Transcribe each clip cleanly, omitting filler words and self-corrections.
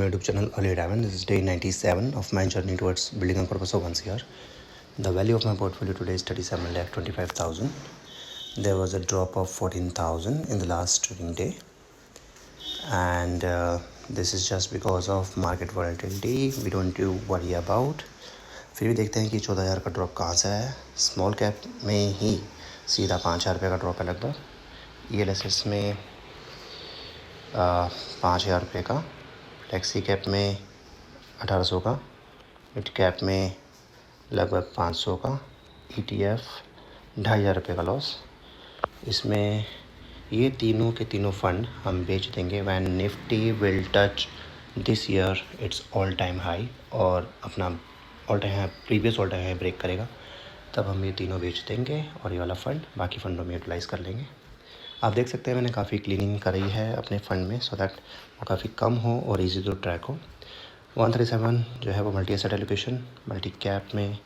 my YouTube channel Early Diamond. This is day 97 of my journey towards building a purpose of 1 CR. The value of my portfolio today is 37,25,000. There was a drop of 14,000 in the last trading day, and this is just because of market volatility. We don't do worry about. फिर भी देखते हैं कि 14,000 का drop कहाँ से आया है. स्मॉल कैप में ही सीधा 5,000 रुपये का ड्रॉप है लगभग. ELSS में 5,000 रुपये का, फ्लेक्सी कैप में 1,800 का, मिड कैप में लगभग 500 का, ETF 2,500 रुपये का लॉस. इसमें ये तीनों के तीनों फंड हम बेच देंगे when Nifty will touch this year its all time high, और अपना all time high, previous all time high break करेगा, तब हम ये तीनों बेच देंगे और ये वाला फ़ंड बाकी फ़ंडों में यूटिलाइज़ कर लेंगे. आप देख सकते हैं मैंने काफ़ी क्लीनिंग करी है अपने फ़ंड में, सो दैट वो काफ़ी कम हो और इजी टू ट्रैक हो. 137 जो है वो multi asset allocation, multi cap में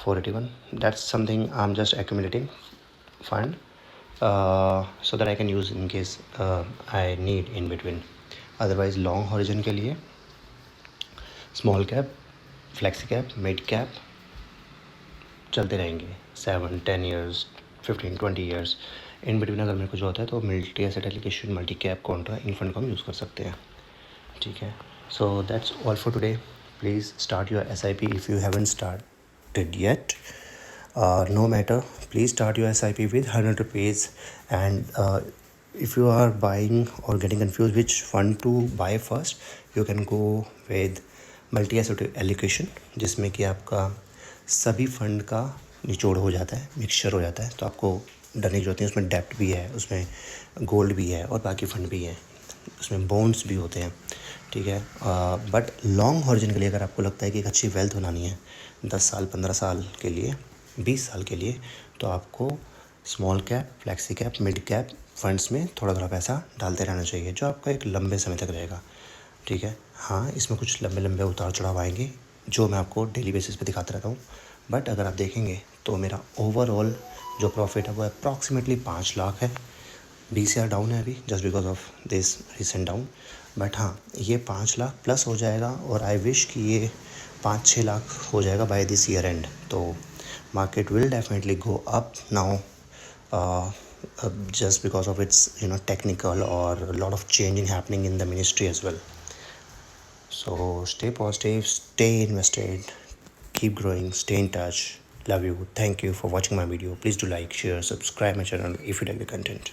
481. That's something I am just accumulating fund so that I can use in case I need in between. Otherwise long horizon के लिए small cap, flexi cap, mid cap चलते रहेंगे 7-10 years, 15-20 years. In between अगर मेरे को जो होता है तो multi asset allocation, multi cap, contra, इन फंड को हम यूज़ कर सकते हैं. ठीक है. So that's all for today. Please start your SIP if you haven't started yet. No matter, please start your SIP with 100 rupees. And if you are buying or getting confused which fund to buy first, you can go with multi asset allocation, जिसमें कि आपका सभी fund का निचोड़ हो जाता है, mixture हो जाता है. तो आपको डरने की जरूरत नहीं. उसमें डेप्ट भी है, उसमें गोल्ड भी है और बाकी फ़ंड भी हैं, उसमें बॉन्ड्स भी होते हैं. ठीक है. बट लॉन्ग हॉरिजन के लिए अगर आपको लगता है कि एक अच्छी वेल्थ बनानी है 10 साल, 15 साल के लिए, 20 साल के लिए, तो आपको small cap, flexi cap, mid cap funds में थोड़ा थोड़ा पैसा डालते रहना चाहिए, जो आपका एक लंबे समय तक रहेगा. ठीक है. हाँ, इसमें कुछ लंबे लंबे उतार चढ़ाव आएंगे जो मैं आपको डेली बेसिस पे दिखाता रहता हूँ. बट अगर आप देखेंगे तो मेरा ओवरऑल जो प्रॉफिट है वो अप्रॉक्सीमेटली 5 लाख है. 20,000 डाउन है अभी just because of this recent down. But हाँ, ये 5 लाख प्लस हो जाएगा और आई विश कि ये 5-6 लाख हो जाएगा बाय दिस ईयर एंड. तो market will definitely go up now, just because of its technical or a lot of changing happening in the ministry as well. So stay positive, stay invested, keep growing, stay in touch. Love you. Thank you for watching my video. Please do like, share, subscribe my channel if you like the content.